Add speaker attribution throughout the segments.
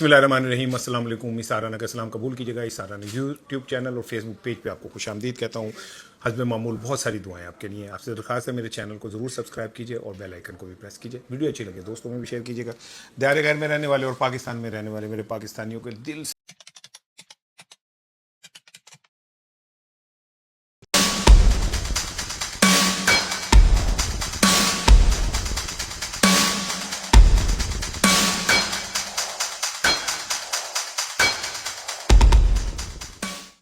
Speaker 1: बिस्मिल्लाहिर्रहमानिर्रहीम। अस्सलाम वालेकुम। इसाराना का सलाम कबूल कीजिएगा। इसाराना यूट्यूब चैनल और फेसबुक पेज पे आपको खुशामदीद कहता हूँ। हस्ब मामूल बहुत सारी दुआएं आपके लिए। आपसे दरख्वास्त है मेरे चैनल को ज़रूर सब्सक्राइब कीजिए और बेल आइकन को भी प्रेस कीजिए। वीडियो अच्छी लगे दोस्तों में भी शेयर कीजिएगा। दायरे गैर में रहने वाले और पाकिस्तान में रहने वाले मेरे पाकिस्तानियों के दिल से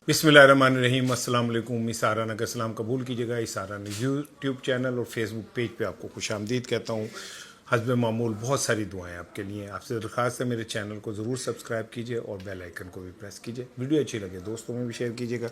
Speaker 1: बिस्मिल्लाहिर्रहमानिर्रहीम। अस्सलाम वालेकुम। इसाराना का सलाम कबूल कीजिएगा। इसाराना यूट्यूब चैनल और फेसबुक पेज पे आपको खुशामदीद कहता हूँ। हस्ब मामूल बहुत सारी दुआएं आपके लिए। आपसे दरख्वास्त है मेरे चैनल को ज़रूर सब्सक्राइब कीजिए और बेल आइकन को भी प्रेस कीजिए। वीडियो अच्छी लगे दोस्तों में भी शेयर कीजिएगा।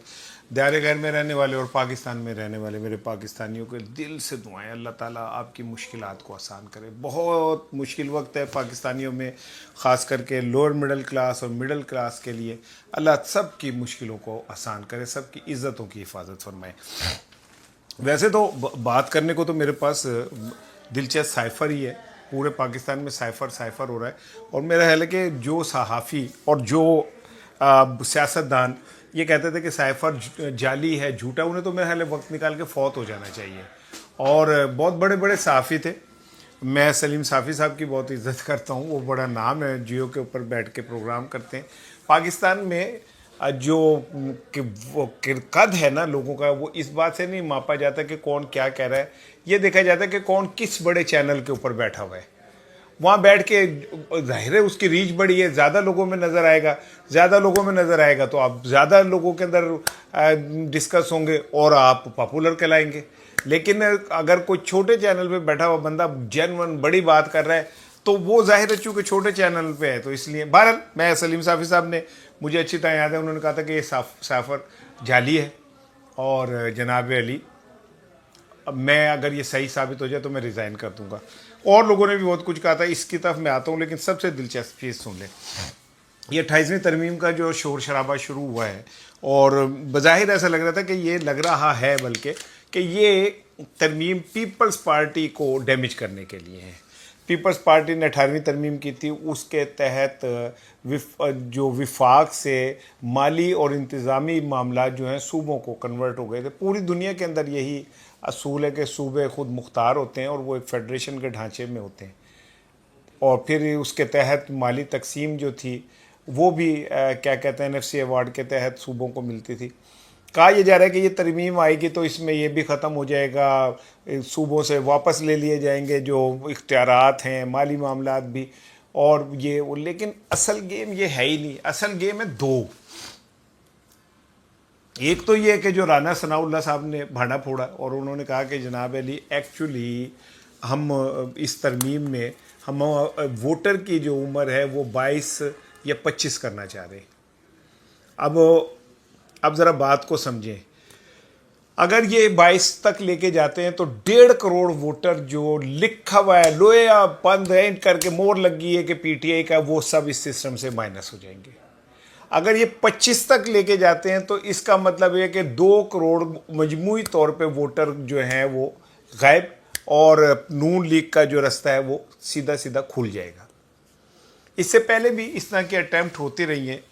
Speaker 1: दायरे गैर में रहने वाले और पाकिस्तान में रहने वाले मेरे पाकिस्तानियों के दिल से दुआएं। अल्लाह ताला आपकी मुश्किलात को आसान करे। बहुत मुश्किल वक्त है पाकिस्तानियों में, ख़ास करके लोअर मिडिल क्लास और मिडिल क्लास के लिए। अल्लाह सब की मुश्किलों को आसान करे, सब की इज़्ज़तों की हिफाजत फरमाए। वैसे तो बात करने को तो मेरे पास दिलचस्प साइफ़र ही है। पूरे पाकिस्तान में साइफ़र हो रहा है और मेरा ख्याल है कि जो सहाफ़ी और जो सियासतदान ये कहते थे कि साइफ़र जाली है, झूठा, उन्हें तो मेरा ख्याल है वक्त निकाल के फ़ौत हो जाना चाहिए। और बहुत बड़े बड़े सहाफ़ी थे। मैं सलीम साफ़ी साहब की बहुत इज़्ज़त करता हूँ। वो बड़ा नाम है, जियो के ऊपर बैठ के प्रोग्राम करते हैं। पाकिस्तान में जो वो कद है ना लोगों का, वो इस बात से नहीं मापा जाता कि कौन क्या कह रहा है। ये देखा जाता है कि कौन किस बड़े चैनल के ऊपर बैठा हुआ है। वहाँ बैठ के जाहिर है उसकी रीच बड़ी है, ज़्यादा लोगों में नज़र आएगा। ज़्यादा लोगों में नज़र आएगा तो आप ज़्यादा लोगों के अंदर डिस्कस होंगे और आप पॉपुलर कहलाएंगे। लेकिन अगर कोई छोटे चैनल पे बैठा हुआ बंदा जेन्युइन बड़ी बात कर रहा है तो वो जाहिर है चूँकि छोटे चैनल पे है, तो इसलिए बहरहाल मैं सलीम साफ़ी साहब ने, मुझे अच्छी तरह याद है, उन्होंने कहा था कि ये साफ़र जाली है और जनाब अली अब मैं अगर ये सही साबित हो जाए तो मैं रिज़ाइन कर दूंगा। और लोगों ने भी बहुत कुछ कहा था। इसकी तरफ मैं आता हूँ, लेकिन सबसे दिलचस्प चीज़ सुन लें। ये 28वीं तरमीम का जो शोर शराबा शुरू हुआ है और बज़ाहिर ऐसा लग रहा था कि ये लग रहा है बल्कि कि ये तरमीम पीपल्स पार्टी को डैमेज करने के लिए है। पीपल्स पार्टी ने 18वीं तरमीम की थी, उसके तहत जो विफाक से माली और इंतज़ामी मामला जो हैं सूबों को कन्वर्ट हो गए थे। पूरी दुनिया के अंदर यही असूल है कि सूबे खुद मुख्तार होते हैं और वो एक फेडरेशन के ढांचे में होते हैं। और फिर उसके तहत माली तकसीम जो थी वो भी क्या कहते हैं NFC अवार्ड के तहत सूबों को मिलती थी। कहा यह जा रहा है कि ये तरमीम आएगी तो इसमें ये भी ख़त्म हो जाएगा, सूबों से वापस ले लिए जाएंगे जो इख्तियारात हैं, माली मामलात भी, और ये वो। लेकिन असल गेम ये है ही नहीं। असल गेम है दो। एक तो ये है कि जो राना सनाउल्लाह साहब ने भाड़ा फोड़ा और उन्होंने कहा कि जनाब अली एक्चुअली हम इस तरमीम में हम वोटर की जो उम्र है वो 22 या 25 करना चाह रहे हैं। अब ज़रा बात को समझें। अगर ये 22 तक लेके जाते हैं तो 1.5 करोड़ वोटर जो लिखा हुआ है लोया बंद है करके मोहर लगी है कि PTI का, वो सब इस सिस्टम से माइनस हो जाएंगे। अगर ये 25 तक लेके जाते हैं तो इसका मतलब है कि 2 करोड़ मजमूई तौर पे वोटर जो हैं वो गायब और नून लीग का जो रास्ता है वो सीधा सीधा खुल जाएगा। इससे पहले भी इस तरह की अटैम्प्ट होती रही हैं,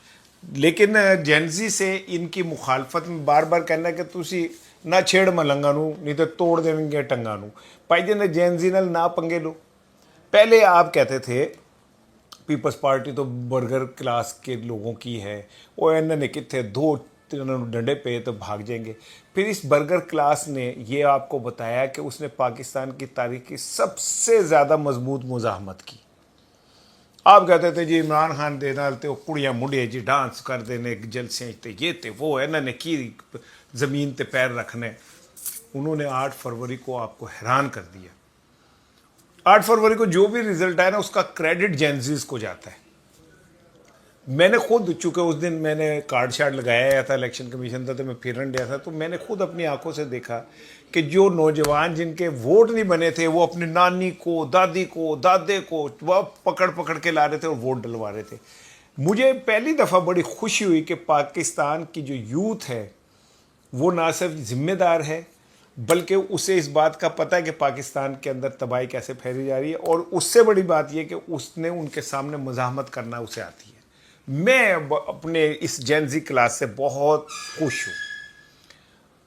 Speaker 1: लेकिन जेनजी से इनकी मुखालफत में बार बार कहना कि तुसी ना छेड़ मलंगा नू नहीं तो तोड़ देंगे टंगा नू। भाई जी जेनजी नाल ना पंगे लो। पहले आप कहते थे पीपल्स पार्टी तो बर्गर क्लास के लोगों की है, वो इन्होंने कितने दो डंडे पे तो भाग जाएंगे। फिर इस बर्गर क्लास ने ये आपको बताया कि उसने पाकिस्तान की तारीख की सबसे ज़्यादा मजबूत मुज़ाहमत की। आप कहते थे जी इमरान खान दे नाल ते कुड़ियाँ मुंडे जी डांस कर देने जलसे ते ये ते वो है इन्होंने की ज़मीन ते पैर रखने। उन्होंने 8 फरवरी को आपको हैरान कर दिया। 8 फरवरी को जो भी रिजल्ट आया ना उसका क्रेडिट जेनजीज को जाता है। मैंने खुद, चूँकि उस दिन मैंने कार्ड शार्ड लगाया था, इलेक्शन कमीशन था तो मैं फिरन गया था, तो मैंने खुद अपनी आंखों से देखा कि जो नौजवान जिनके वोट नहीं बने थे वो अपनी नानी को, दादी को, दादे को वह पकड़ पकड़ के ला रहे थे और वोट डलवा रहे थे। मुझे पहली दफ़ा बड़ी खुशी हुई कि पाकिस्तान की जो यूथ है वो ना सिर्फ जिम्मेदार है बल्कि उसे इस बात का पता है कि पाकिस्तान के अंदर तबाही कैसे फैली जा रही है, और उससे बड़ी बात यह कि उसने उनके सामने मज़ाहमत करना उसे आती है। میں اپنے اس جین زی کلاس سے بہت خوش ہوں.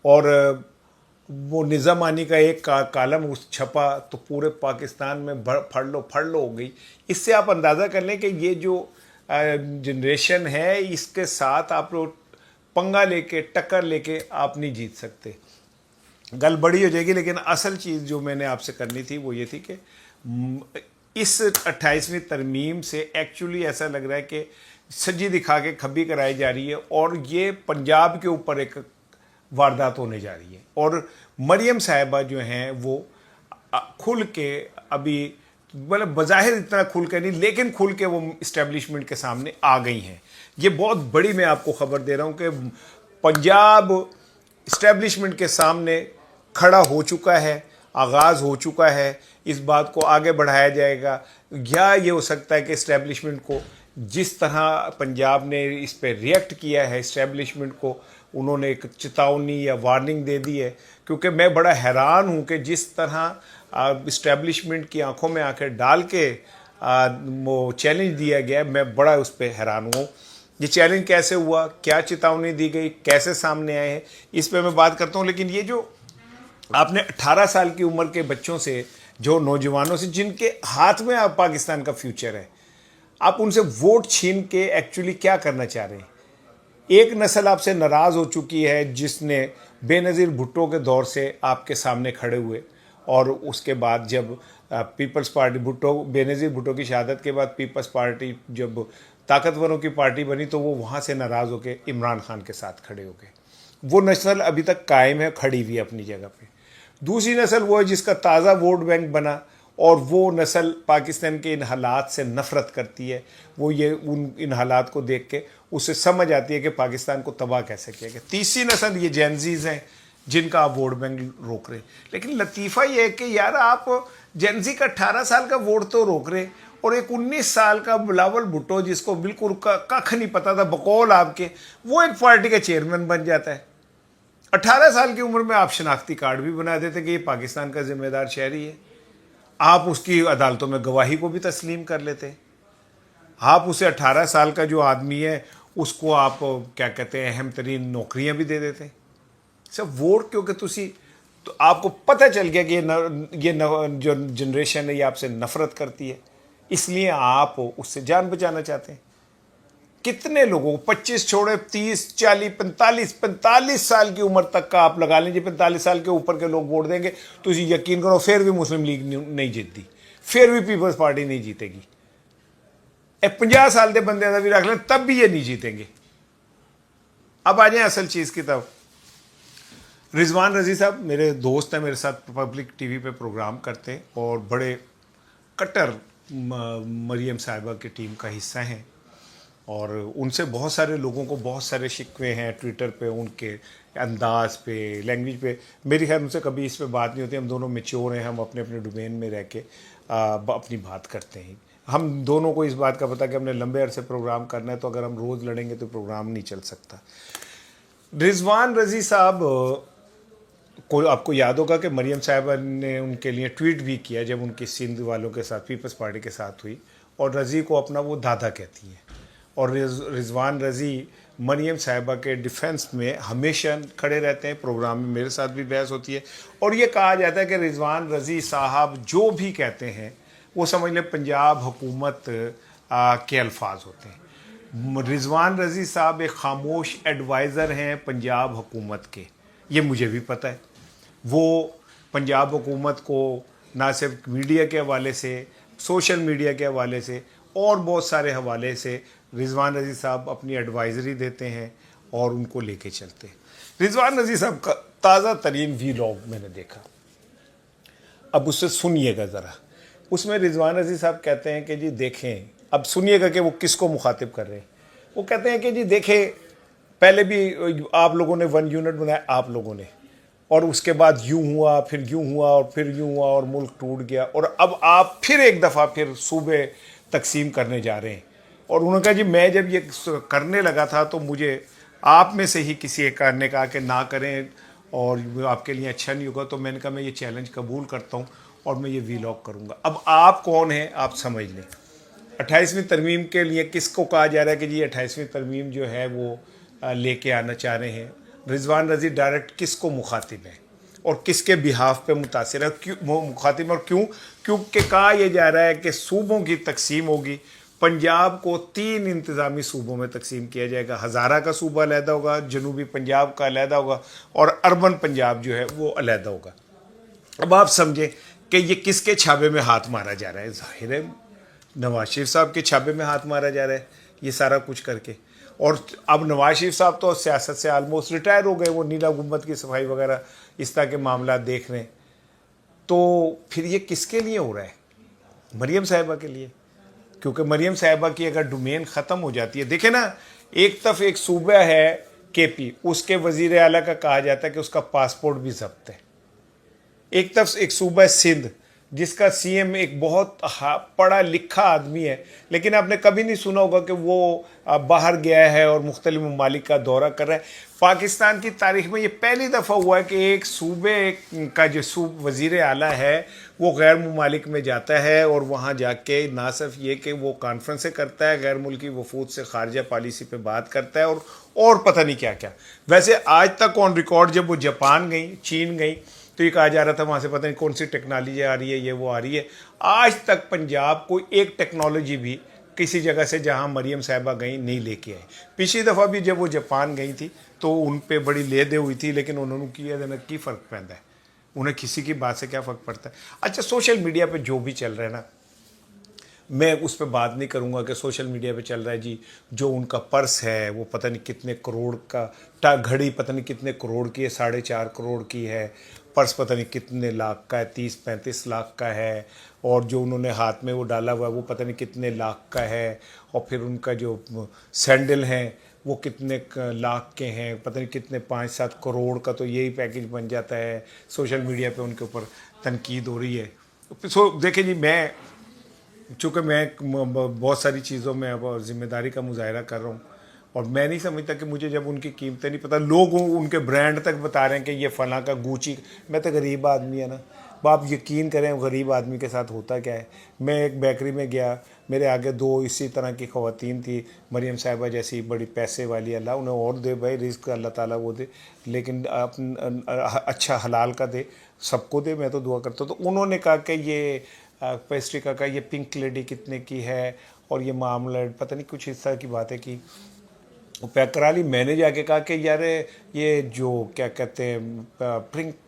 Speaker 1: اور وہ نظامانی کا ایک کالم چھپا تو پورے پاکستان میں پڑھ لو ہو گئی. اس سے آپ اندازہ کر لیں کہ یہ جو جنریشن ہے اس کے ساتھ آپ لوگ پنگا لے کے ٹکر لے کے آپ نہیں جیت سکتے. گل بڑی ہو جائے گی لیکن اصل چیز جو میں نے آپ سے کرنی تھی وہ یہ تھی کہ اس 28ویں ترمیم سے ایکچولی ایسا لگ رہا ہے کہ سجی دکھا کے کھبی کرائی جا رہی ہے اور یہ پنجاب کے اوپر ایک واردات ہونے جا رہی ہے. اور مریم صاحبہ جو ہیں وہ کھل کے ابھی مطلب بظاہر اتنا کھل کے نہیں لیکن کھل کے وہ اسٹیبلشمنٹ کے سامنے آ گئی ہیں. یہ بہت بڑی میں آپ کو خبر دے رہا ہوں کہ پنجاب اسٹیبلشمنٹ کے سامنے کھڑا ہو چکا ہے, آغاز ہو چکا ہے. اس بات کو آگے بڑھایا جائے گا یا یہ ہو سکتا ہے کہ اسٹیبلشمنٹ کو جس طرح پنجاب نے اس پہ ریئیکٹ کیا ہے اسٹیبلشمنٹ کو انہوں نے ایک چتاونی یا وارننگ دے دی ہے. کیونکہ میں بڑا حیران ہوں کہ جس طرح اسٹیبلشمنٹ کی آنکھوں میں آنکھیں ڈال کے وہ چیلنج دیا گیا میں بڑا اس پہ حیران ہوں. یہ چیلنج کیسے ہوا, کیا چتاونی دی گئی, کیسے سامنے آئے ہیں, اس پہ میں بات کرتا ہوں. لیکن یہ جو آپ نے 18 سال کی عمر کے بچوں سے, جو نوجوانوں سے جن کے ہاتھ میں پاکستان کا فیوچر ہے, آپ ان سے ووٹ چھین کے ایکچولی کیا کرنا چاہ رہے ہیں؟ ایک نسل آپ سے ناراض ہو چکی ہے جس نے بے نظیر بھٹو کے دور سے آپ کے سامنے کھڑے ہوئے اور اس کے بعد جب پیپلز پارٹی بے نظیر بھٹو کی شہادت کے بعد پیپلز پارٹی جب طاقتوروں کی پارٹی بنی تو وہ وہاں سے ناراض ہو کے عمران خان کے ساتھ کھڑے ہو گئے. وہ نسل ابھی تک قائم ہے, کھڑی ہوئی ہے اپنی جگہ پہ. دوسری نسل وہ ہے جس کا تازہ ووٹ بینک بنا اور وہ نسل پاکستان کے ان حالات سے نفرت کرتی ہے. وہ یہ ان حالات کو دیکھ کے اسے سمجھ آتی ہے کہ پاکستان کو تباہ کیسے کیا گیا. تیسری نسل یہ جینزیز ہیں جن کا آپ ووٹ بینک روک رہے. لیکن لطیفہ یہ ہے کہ یار آپ جینزی کا 18 سال کا ووٹ تو روک رہے اور ایک 19 سال کا بلاول بھٹو جس کو بالکل ککھ نہیں پتا تھا بقول آپ کے, وہ ایک پارٹی کا چیئرمین بن جاتا ہے. 18 سال کی عمر میں آپ شناختی کارڈ بھی بنا دیتے کہ یہ پاکستان کا ذمہ دار شہری ہے. آپ اس کی عدالتوں میں گواہی کو بھی تسلیم کر لیتے. آپ اسے 18 سال کا جو آدمی ہے اس کو آپ کیا کہتے ہیں اہم ترین نوکریاں بھی دے دیتے. سب ووٹ کیونکہ تو آپ کو پتہ چل گیا کہ یہ جو جنریشن ہے یہ آپ سے نفرت کرتی ہے, اس لیے آپ اس سے جان بچانا چاہتے ہیں. کتنے لوگوں کو 25 چھوڑے 30 40 45 سال کی عمر تک کا آپ لگا لیجیے, 45 سال کے اوپر کے لوگ ووٹ دیں گے تو یقین کرو پھر بھی مسلم لیگ نہیں جیتتی, پھر بھی پیپلز پارٹی نہیں جیتے گی. 50 سال کے بندے کا بھی رکھ لیں تب بھی یہ نہیں جیتیں گے. اب آ جائیں اصل چیز کی طرف. رضوان رضی صاحب میرے دوست ہیں, میرے ساتھ پبلک ٹی وی پہ پروگرام کرتے ہیں اور بڑے کٹر مریم صاحبہ کی ٹیم کا حصہ ہیں اور ان سے بہت سارے لوگوں کو بہت سارے شکوے ہیں ٹویٹر پہ, ان کے انداز پہ, لینگویج پہ. میری خیال ان سے کبھی اس پہ بات نہیں ہوتی. ہم دونوں میچور ہیں, ہم اپنے اپنے ڈومین میں رہ کے اپنی بات کرتے ہیں. ہم دونوں کو اس بات کا پتہ کہ ہم نے لمبے عرصے پروگرام کرنا ہے تو اگر ہم روز لڑیں گے تو پروگرام نہیں چل سکتا. رضوان رضی صاحب کو آپ کو یاد ہوگا کہ مریم صاحبہ نے ان کے لیے ٹویٹ بھی کیا جب ان کی سندھ والوں کے ساتھ پیپلز پارٹی کے ساتھ ہوئی اور رضی کو اپنا وہ دادا کہتی ہیں. اور رضوان رضی مریم صاحبہ کے ڈیفنس میں ہمیشہ کھڑے رہتے ہیں. پروگرام میں میرے ساتھ بھی بحث ہوتی ہے اور یہ کہا جاتا ہے کہ رضوان رضی صاحب جو بھی کہتے ہیں وہ سمجھ لیں پنجاب حکومت کے الفاظ ہوتے ہیں. رضوان رضی صاحب ایک خاموش ایڈوائزر ہیں پنجاب حکومت کے, یہ مجھے بھی پتہ ہے. وہ پنجاب حکومت کو نہ صرف میڈیا کے حوالے سے, سوشل میڈیا کے حوالے سے اور بہت سارے حوالے سے رضوان رضی صاحب اپنی ایڈوائزری دیتے ہیں اور ان کو لے کے چلتے ہیں. رضوان رضی صاحب کا تازہ ترین ویلاگ میں نے دیکھا, اب اس سے سنیے گا ذرا. اس میں رضوان رضی صاحب کہتے ہیں کہ جی دیکھیں, اب سنیے گا کہ وہ کس کو مخاطب کر رہے ہیں. وہ کہتے ہیں کہ جی دیکھیں پہلے بھی آپ لوگوں نے 1 یونٹ بنایا, آپ لوگوں نے, اور اس کے بعد یوں ہوا, پھر یوں ہوا اور پھر یوں ہوا اور ملک ٹوٹ گیا, اور اب آپ پھر ایک دفعہ پھر صوبے تقسیم کرنے جا رہے ہیں. اور انہوں نے کہا جی میں جب یہ کرنے لگا تھا تو مجھے آپ میں سے ہی کسی ایک نے کہا کہ نہ کریں اور آپ کے لیے اچھا نہیں ہوگا, تو میں نے کہا میں یہ چیلنج قبول کرتا ہوں اور میں یہ ویلاگ کروں گا. اب آپ کون ہیں آپ سمجھ لیں. 28ਵੀं तरमीम के लिए किसको कहा जा रहा है कि जी 28ਵੀं तरमीम जो है वो लेके आना चाह रहे हैं? रिजवान रज़ी डायरेक्ट किसको मुखातिब है और किसके बिहाफ पे मुतासिर है? क्यों वो मुखातिब और क्यों? क्योंकि कहा यह जा रहा है कि सूबों की तकसीम होगी। पंजाब को 3 इंतज़ामी सूबों में तकसीम किया जाएगा। हज़ारा का सूबा अलहदा होगा, जनूबी पंजाब का अलहदा होगा और अर्बन पंजाब जो है वो अलहदा होगा। अब आप समझें कि ये किसके छाबे में हाथ मारा जा रहा है? ज़ाहिर है नवाज शरीफ साहब के छाबे में हाथ मारा जा रहा है ये सारा कुछ करके। और अब नवाज शरीफ साहब तो सियासत से आलमोस्ट रिटायर हो गए, वो नीला गुंबद की सफाई वगैरह इस तरह के मामला देख रहे हैं। तो फिर ये किसके लिए हो रहा है? मरीम साहिबा के लिए। क्योंकि मरीम साहिबा की अगर डोमेन ख़त्म हो जाती है, देखे ना, एक तरफ एक सूबा है केपी, उसके वज़ीर आला का कहा जाता है कि उसका पासपोर्ट भी जब्त है। एक तरफ एक सूबा है सिंध, जिसका सीएम एक बहुत पढ़ा लिखा आदमी है, लेकिन आपने कभी नहीं सुना होगा कि वो बाहर गया है और मुख्तलिफ ममालिक का दौरा कर रहा है। पाकिस्तान की तारीख में ये पहली दफ़ा हुआ है कि एक सूबे का जो वज़ीर आला है वो गैर ममालिक में जाता है और वहाँ जाके ना सिर्फ ये कि वो कॉन्फ्रेंसें करता है, गैर मुल्की वफूद से खारजा पॉलिसी पे बात करता है और पता नहीं क्या क्या। वैसे आज तक ऑन रिकॉर्ड जब वो जापान गई, चीन गई, तो ये कहा जा रहा था वहाँ से पता नहीं कौन सी टेक्नोलॉजी आ रही है, ये वो आ रही है। आज तक पंजाब को एक टेक्नोलॉजी भी किसी जगह से जहाँ मरीम साहिबा गई नहीं लेके आए। पिछली दफ़ा भी जब वो जापान गई थी तो उन पे बड़ी लेदे हुई थी, लेकिन उन्होंने किया देना की फ़र्क पैदा है, उन्हें किसी की बात से क्या फ़र्क पड़ता है। अच्छा, सोशल मीडिया पे जो भी चल रहा है ना, मैं उस पर बात नहीं करूंगा कि सोशल मीडिया पे चल रहा है जी जो उनका पर्स है वो पता नहीं कितने करोड़ का, घड़ी पता नहीं कितने करोड़ की है, 4.5 करोड़ की है, पर्स पता नहीं कितने लाख का है, 30-35 लाख का है, और जो उन्होंने हाथ में वो डाला हुआ है वो पता नहीं कितने लाख का है, और फिर उनका जो सैंडल हैं वो कितने लाख के हैं, पता नहीं कितने 5-7 करोड़ का, तो यही पैकेज बन जाता है। सोशल मीडिया पे उनके ऊपर तनकीद हो रही है। सो देखें जी, मैं चूँकि मैं बहुत सारी चीज़ों में अब ज़िम्मेदारी का मुजाहरा कर रहा हूँ और मैं नहीं समझता कि मुझे जब उनकी कीमतें नहीं पता, लोग उनके ब्रांड तक बता रहे हैं कि ये फ़लाँ का गूची, मैं तो गरीब आदमी है ना। अब आप यकीन करें गरीब आदमी के साथ होता क्या है। मैं एक बेकरी में गया, मेरे आगे 2 इसी तरह की ख़वातीन थी, मरीम साहिबा जैसी बड़ी पैसे वाली, अल्लाह उन्हें और दे भाई, रिज़्क़ अल्लाह ताला वो दे, लेकिन अच्छा हलाल का दे, सबको दे, मैं तो दुआ करता हूँ। तो उन्होंने कहा कि ये पेस्ट्री का ये पिंक लेडी कितने की है और ये मामलेट पता नहीं कुछ इस तरह की बातें की, वो पैक करा ली। मैंने जाके कहा कि यार ये जो क्या कहते हैं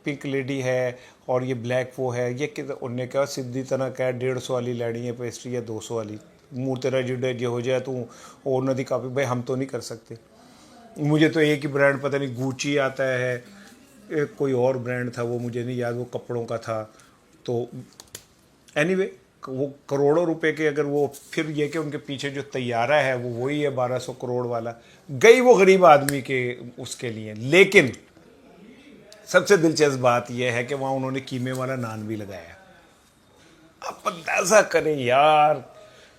Speaker 1: पिंक लेडी है और ये ब्लैक वो है, ये उन्होंने कहा सीधी तरह कहा 150 वाली लैनी है पेस्ट्री या 200 वाली, मुँह तेरा जिडे जो हो जाए तू और नदी काफ़ी, भाई हम तो नहीं कर सकते। मुझे तो एक ही ब्रांड पता नहीं गूची आता है, एक कोई और ब्रांड था वो मुझे नहीं याद, वो कपड़ों का था। तो एनीवे वो करोड़ों रुपए के, अगर वो फिर ये कि उनके पीछे जो तैयारा है वो वही है 1200 करोड़ वाला, गई वो गरीब आदमी के उसके लिए। लेकिन सबसे दिलचस्प बात यह है कि वहाँ उन्होंने कीमे वाला नान भी लगाया। आप अंदाज़ा करें यार,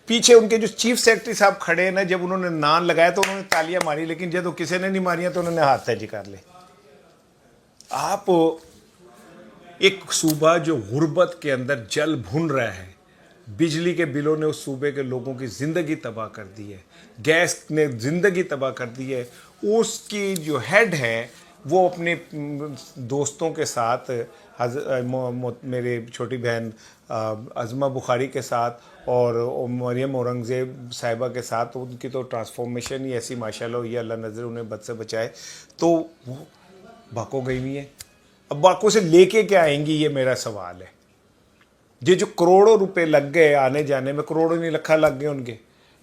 Speaker 1: पीछे उनके जो चीफ सेक्रेटरी साहब खड़े हैं ना, जब उन्होंने नान लगाया तो उन्होंने तालियां मारी, लेकिन जब तो किसी ने नहीं मारियां तो उन्होंने हाथ तेजी कर ले। आप एक सूबा जो गुर्बत के अंदर जल भुन रहा है, बिजली के बिलों ने उस सूबे के लोगों की ज़िंदगी तबाह कर दी है, गैस ने ज़िंदगी तबाह कर दी है, उसकी जो हेड है वो अपने दोस्तों के साथ मेरे छोटी बहन अज़मा बुखारी के साथ और मरियम औरंगज़ेब साहिबा के साथ, उनकी तो ट्रांसफॉर्मेशन ही ऐसी माशाल्लाह हुई है, अल्लाह नज़र उन्हें बद से बचाए। तो वो बाको गई हुई है, अब बाको से लेके क्या आएंगी ये मेरा सवाल है। ये जो करोड़ों रुपए लग गए आने जाने में, करोड़ों नहीं लखा लग गए उनके,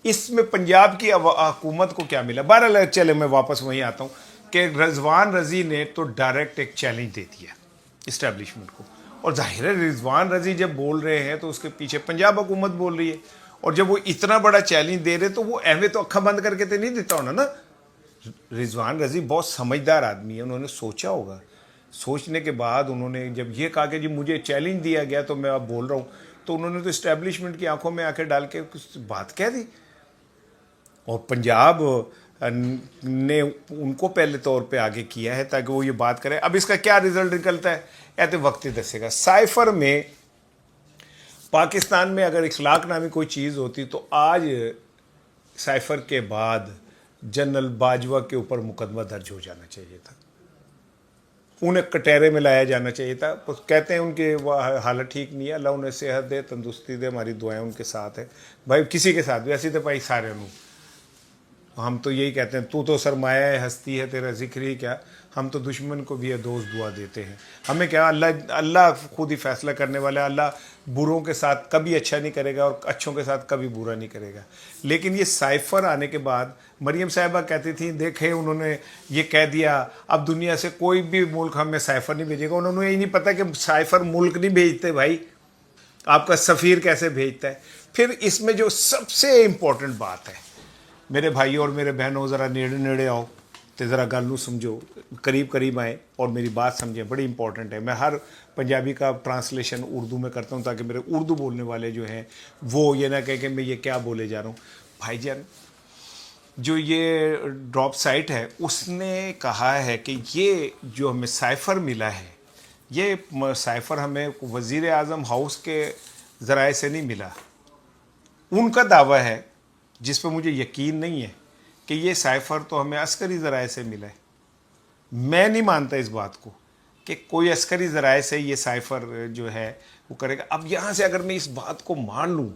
Speaker 1: इसमें पंजाब की हुकूमत को क्या मिला? बहरहाल चले मैं वापस वहीं आता हूँ कि रिजवान रज़ी ने तो डायरेक्ट एक चैलेंज दे दिया इस्टेब्लिशमेंट को, और जाहिर है रिजवान रज़ी जब बोल रहे हैं तो उसके पीछे पंजाब हुकूमत बोल रही है, और जब वो इतना बड़ा चैलेंज दे रहे तो वो एवं तो अक्खा बंद करके तो नहीं देता होना ना। रिजवान रज़ी बहुत समझदार आदमी है, उन्होंने सोचा होगा, सोचने के बाद उन्होंने जब ये कहा कि जी मुझे चैलेंज दिया गया तो मैं अब बोल रहा हूँ, तो उन्होंने तो इस्टेब्लिशमेंट की आंखों में आंखें डाल के कुछ बात कह दी, और पंजाब ने उनको पहले तौर पे आगे किया है ताकि वो ये बात करें। अब इसका क्या रिजल्ट निकलता है ऐसे वक्त ही दसेगा। साइफर में پاکستان میں اگر اخلاق نامی کوئی چیز ہوتی تو آج سائفر کے بعد جنرل باجوہ کے اوپر مقدمہ درج ہو جانا چاہیے تھا، انہیں کٹہرے میں لایا جانا چاہیے تھا. کہتے ہیں ان کی حالت ٹھیک نہیں ہے، اللہ انہیں صحت دے، تندرستی دے، ہماری دعائیں ان کے ساتھ ہیں. بھائی کسی کے ساتھ بھی ایسی تو بھائی سارے ہم تو یہی کہتے ہیں تو سرمایہ ہے، ہستی ہے، تیرا ذکر ہی کیا. ہم تو دشمن کو بھی دوست دعا دیتے ہیں. ہمیں کیا، اللہ خود ہی فیصلہ کرنے والا ہے. اللہ بروں کے ساتھ کبھی اچھا نہیں کرے گا اور اچھوں کے ساتھ کبھی برا نہیں کرے گا. لیکن یہ سائفر آنے کے بعد مریم صاحبہ کہتی تھیں دیکھیں انہوں نے یہ کہہ دیا اب دنیا سے کوئی بھی ملک ہمیں سائفر نہیں بھیجے گا. انہوں نے یہ نہیں پتا کہ سائفر ملک نہیں بھیجتے بھائی، آپ کا سفیر کیسے بھیجتا ہے. پھر اس میں جو سب سے امپورٹنٹ بات ہے، میرے بھائیوں اور میرے بہنوں ذرا نیڑے آؤ تو ذرا گل نو سمجھو، قریب آئیں اور میری بات سمجھیں، بڑی امپورٹنٹ ہے. میں ہر پنجابی کا ٹرانسلیشن اردو میں کرتا ہوں تاکہ میرے اردو بولنے والے جو ہیں وہ یہ نہ کہیں کہ میں یہ کیا بولے جا رہا ہوں. بھائی جان، جو یہ ڈراپ سائٹ ہے اس نے کہا ہے کہ یہ جو ہمیں سائفر ملا ہے، یہ سائفر ہمیں وزیر اعظم ہاؤس کے ذرائع سے نہیں ملا. ان کا دعویٰ ہے جس پہ مجھے یقین نہیں ہے کہ یہ سائفر تو ہمیں عسکری ذرائع سے ملا ہے. میں نہیں مانتا اس بات کو کہ کوئی عسکری ذرائع سے یہ سائفر جو ہے وہ کرے گا. اب یہاں سے اگر میں اس بات کو مان لوں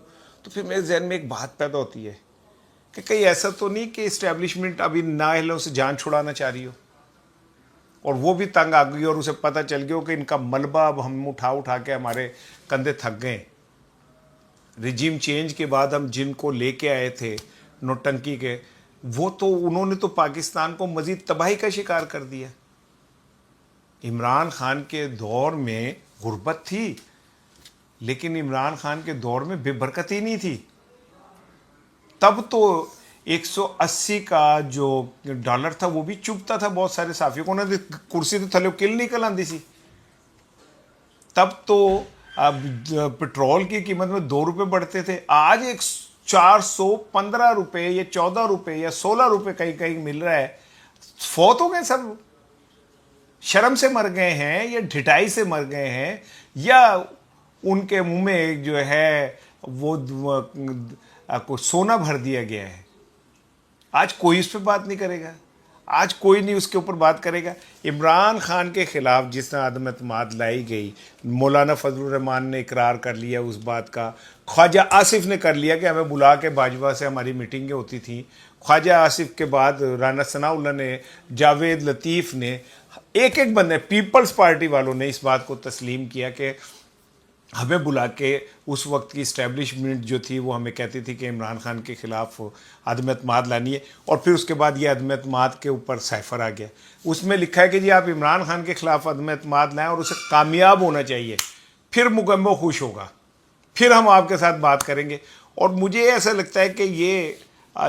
Speaker 1: تو پھر میرے ذہن میں ایک بات پیدا ہوتی ہے کہ کہیں ایسا تو نہیں کہ اسٹیبلشمنٹ ابھی نااہلوں سے جان چھڑانا چاہ رہی ہو اور وہ بھی تنگ آ گئی اور اسے پتہ چل گیا کہ ان کا ملبہ اب ہم اٹھا کے ہمارے کندھے تھک گئے. رجیم چینج کے بعد ہم جن کو لے کے آئے تھے نوٹنکی کے، وہ تو انہوں نے تو پاکستان کو مزید تباہی کا شکار کر دیا. عمران خان کے دور میں غربت تھی لیکن عمران خان کے دور میں بے برکتی نہیں تھی. تب تو 180 کا جو ڈالر تھا وہ بھی چبھتا تھا بہت سارے صحافیوں کو، انہوں نے کرسی تو تھلے کل نکل آندی سی. تب تو پٹرول کی قیمت میں 2 روپے بڑھتے تھے، آج 415 روپے یا 14 روپے یا 16 روپے کہیں مل رہا ہے. فوت ہو گئے سب، شرم سے مر گئے ہیں یا ڈھٹائی سے مر گئے ہیں یا ان کے منہ میں جو ہے وہ سونا بھر دیا گیا ہے. آج کوئی اس پہ بات نہیں کرے گا، آج کوئی نہیں اس کے اوپر بات کرے گا. عمران خان کے خلاف جس طرح عدم اعتماد لائی گئی، مولانا فضل الرحمان نے اقرار کر لیا اس بات کا، خواجہ آصف نے کر لیا کہ ہمیں بلا کے باجوہ سے ہماری میٹنگیں ہوتی تھیں. خواجہ آصف کے بعد رانا ثناء اللہ نے، جاوید لطیف نے، ایک بندے پیپلز پارٹی والوں نے اس بات کو تسلیم کیا کہ ہمیں بلا کے اس وقت کی اسٹیبلشمنٹ جو تھی وہ ہمیں کہتی تھی کہ عمران خان کے خلاف عدم اعتماد لانی ہے. اور پھر اس کے بعد یہ عدم اعتماد کے اوپر سائفر آ گیا. اس میں لکھا ہے کہ جی آپ عمران خان کے خلاف عدم اعتماد لائیں اور اسے کامیاب ہونا چاہیے، پھر مکمل خوش ہوگا، پھر ہم آپ کے ساتھ بات کریں گے. اور مجھے ایسا لگتا ہے کہ یہ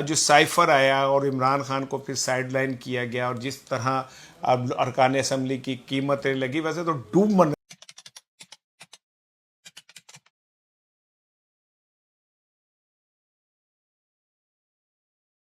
Speaker 1: جو سائفر آیا اور عمران خان کو پھر سائیڈ لائن کیا گیا اور جس طرح ارکان اسمبلی کی قیمتیں لگی، ویسے تو ڈوب مرنے